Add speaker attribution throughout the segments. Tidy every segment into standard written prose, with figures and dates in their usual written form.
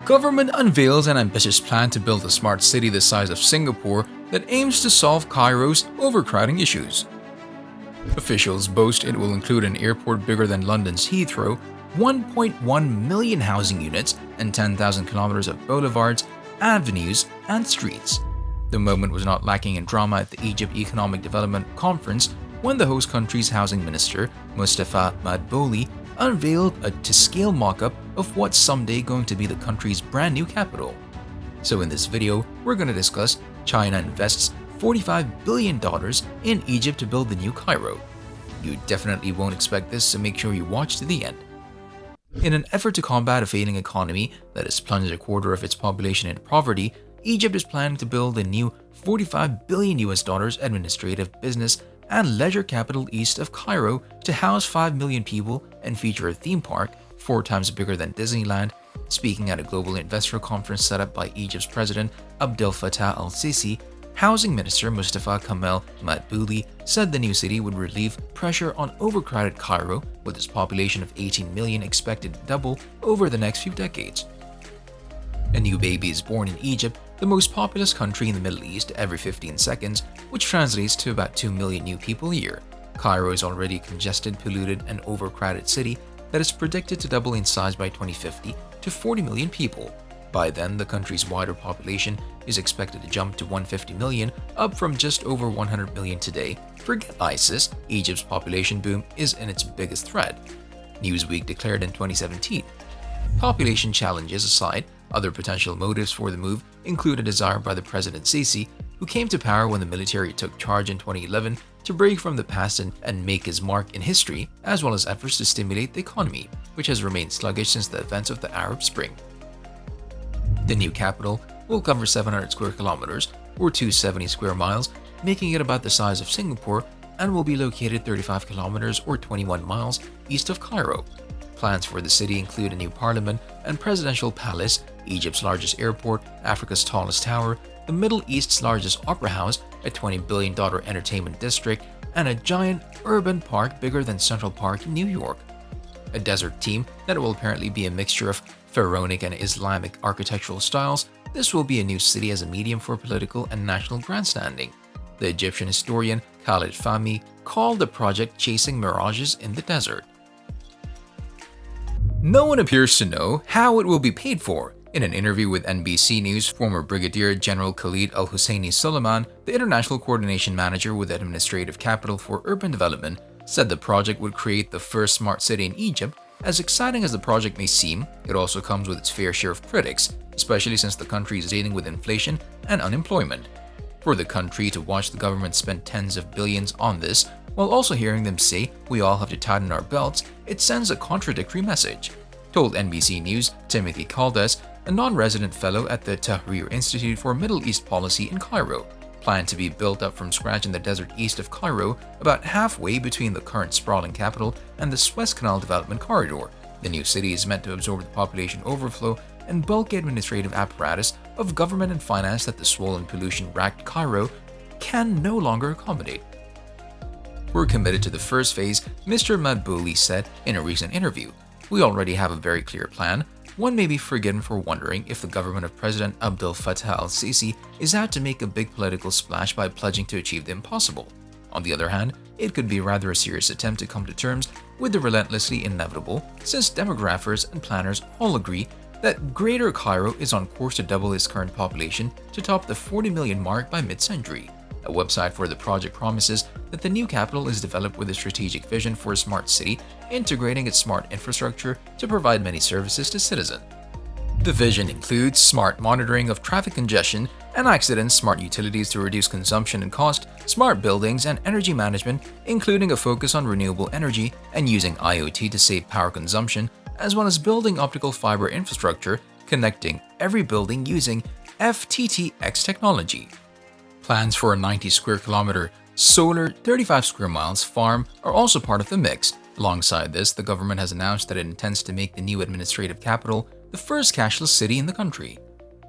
Speaker 1: Government unveils an ambitious plan to build a smart city the size of Singapore that aims to solve Cairo's overcrowding issues. Officials boast it will include an airport bigger than London's Heathrow, 1.1 million housing units, and 10,000 kilometers of boulevards, avenues, and streets. The moment was not lacking in drama at the Egypt Economic Development Conference when the host country's housing minister, Mustafa Madbouly, unveiled a to-scale mock-up of what's someday going to be the country's brand new capital. So in this video, we're going to discuss China invests $45 billion in Egypt to build the new Cairo. You definitely won't expect this, so make sure you watch to the end. In an effort to combat a failing economy that has plunged a quarter of its population into poverty, Egypt is planning to build a new $45 billion administrative, business, and leisure capital east of Cairo to house 5 million people and feature a theme park 4 times bigger than Disneyland. Speaking at a global investor conference set up by Egypt's president Abdel Fattah al-Sisi, Housing Minister Mustafa Kamal Madbouly said the new city would relieve pressure on overcrowded Cairo, with its population of 18 million expected to double over the next few decades. A new baby is born in Egypt, the most populous country in the Middle East, every 15 seconds, which translates to about 2 million new people a year. Cairo is already a congested, polluted, and overcrowded city that is predicted to double in size by 2050 to 40 million people. By then, the country's wider population is expected to jump to 150 million, up from just over 100 million today. Forget ISIS, Egypt's population boom is in its biggest threat, Newsweek declared in 2017. Population challenges aside, other potential motives for the move include a desire by the President Sisi, who came to power when the military took charge in 2011, to break from the past and make his mark in history, as well as efforts to stimulate the economy, which has remained sluggish since the events of the Arab Spring. The new capital will cover 700 square kilometers, or 270 square miles, making it about the size of Singapore, and will be located 35 kilometers or 21 miles east of Cairo. Plans for the city include a new parliament and presidential palace, Egypt's largest airport, Africa's tallest tower, the Middle East's largest opera house, a $20 billion entertainment district, and a giant urban park bigger than Central Park in New York. A desert theme that will apparently be a mixture of pharaonic and Islamic architectural styles, this will be a new city as a medium for political and national grandstanding. The Egyptian historian Khalid Fahmy called the project chasing mirages in the desert. No one appears to know how it will be paid for. In an interview with NBC News, former Brigadier General Khalid Al-Husseini Suleiman, the International Coordination Manager with Administrative Capital for Urban Development, said the project would create the first smart city in Egypt. As exciting as the project may seem, it also comes with its fair share of critics, especially since the country is dealing with inflation and unemployment. For the country to watch the government spend tens of billions on this, while also hearing them say we all have to tighten our belts, it sends a contradictory message, told NBC News Timothy Caldas, a non-resident fellow at the Tahrir Institute for Middle East Policy in Cairo. Planned to be built up from scratch in the desert east of Cairo, about halfway between the current sprawling capital and the Suez Canal development corridor. The new city is meant to absorb the population overflow and bulky administrative apparatus of government and finance that the swollen, pollution-racked Cairo can no longer accommodate. We're committed to the first phase, Mr. Madbouly said in a recent interview. We already have a very clear plan. One may be forgiven for wondering if the government of President Abdel Fattah al-Sisi is out to make a big political splash by pledging to achieve the impossible. On the other hand, it could be rather a serious attempt to come to terms with the relentlessly inevitable, since demographers and planners all agree that Greater Cairo is on course to double its current population to top the 40 million mark by mid-century. A website for the project promises that the new capital is developed with a strategic vision for a smart city, integrating its smart infrastructure to provide many services to citizens. The vision includes smart monitoring of traffic congestion and accidents, smart utilities to reduce consumption and cost, smart buildings and energy management, including a focus on renewable energy and using IoT to save power consumption, as well as building optical fiber infrastructure connecting every building using FTTX technology. Plans for a 90 square kilometer solar 35 square miles farm are also part of the mix. Alongside this, the government has announced that it intends to make the new administrative capital the first cashless city in the country.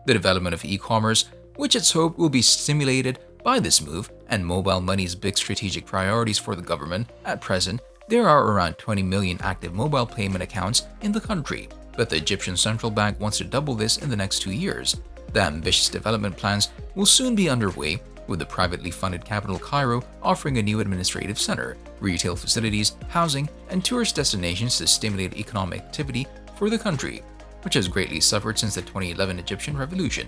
Speaker 1: The development of e-commerce, which it's hoped will be stimulated by this move, and mobile money's big strategic priorities for the government. At present, there are around 20 million active mobile payment accounts in the country. but the Egyptian central bank wants to double this in the next 2 years. The ambitious development plans will soon be underway, with the privately funded capital Cairo offering a new administrative center, retail facilities, housing, and tourist destinations to stimulate economic activity for the country, which has greatly suffered since the 2011 Egyptian revolution.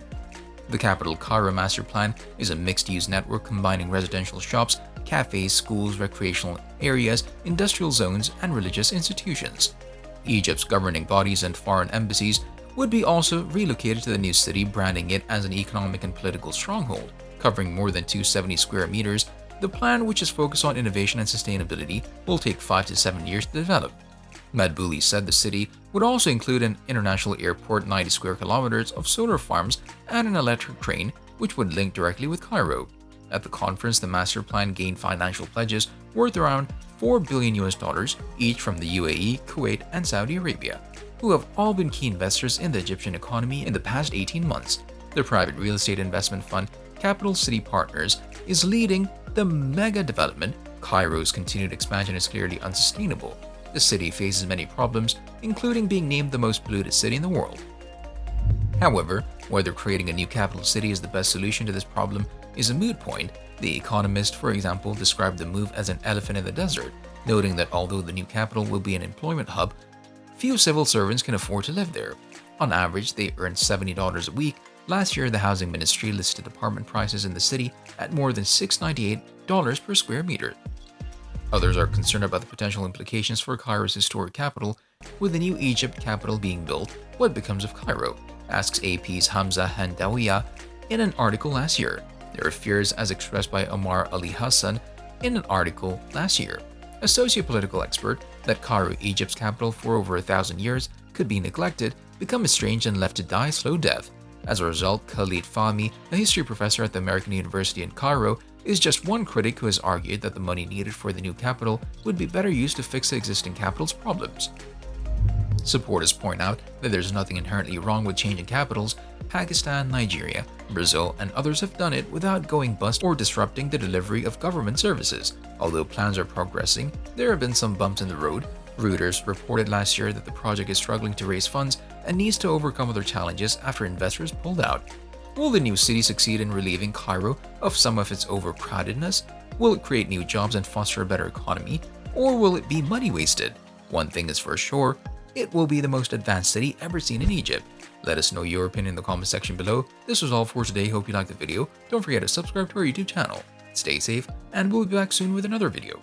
Speaker 1: The capital Cairo master plan is a mixed-use network combining residential shops, cafes, schools, recreational areas, industrial zones, and religious institutions. Egypt's governing bodies and foreign embassies would be also relocated to the new city, branding it as an economic and political stronghold. Covering more than 270 square meters, the plan, which is focused on innovation and sustainability, will take 5 to 7 years to develop. Madbouli said the city would also include an international airport, 90 square kilometers of solar farms, and an electric train, which would link directly with Cairo. At the conference, the master plan gained financial pledges worth around $4 billion each from the UAE, Kuwait, and Saudi Arabia, who have all been key investors in the Egyptian economy in the past 18 months. The private real estate investment fund Capital City Partners is leading the mega development. Cairo's continued expansion is clearly unsustainable. The city faces many problems, including being named the most polluted city in the world. However, whether creating a new capital city is the best solution to this problem is a moot point. The Economist, for example, described the move as an elephant in the desert, noting that although the new capital will be an employment hub, few civil servants can afford to live there. On average, they earn $70 a week. Last year, the housing ministry listed apartment prices in the city at more than $698 per square meter. Others are concerned about the potential implications for Cairo's historic capital. With the new Egypt capital being built, what becomes of Cairo? Asks AP's Hamza Handawiya in an article last year. There are fears, as expressed by Omar Ali Hassan in an article last year, a socio-political expert, that Cairo, Egypt's capital for over 1,000 years, could be neglected, become estranged, and left to die a slow death. As a result, Khalid Fahmy, a history professor at the American University in Cairo, is just one critic who has argued that the money needed for the new capital would be better used to fix the existing capital's problems. Supporters point out that there's nothing inherently wrong with changing capitals. Pakistan, Nigeria, Brazil, and others have done it without going bust or disrupting the delivery of government services. Although plans are progressing, there have been some bumps in the road. Reuters reported last year that the project is struggling to raise funds and needs to overcome other challenges after investors pulled out. Will the new city succeed in relieving Cairo of some of its overcrowdedness? Will it create new jobs and foster a better economy? Or will it be money wasted? One thing is for sure, it will be the most advanced city ever seen in Egypt. Let us know your opinion in the comment section below. This was all for today. Hope you liked the video. Don't forget to subscribe to our YouTube channel. Stay safe, and we'll be back soon with another video.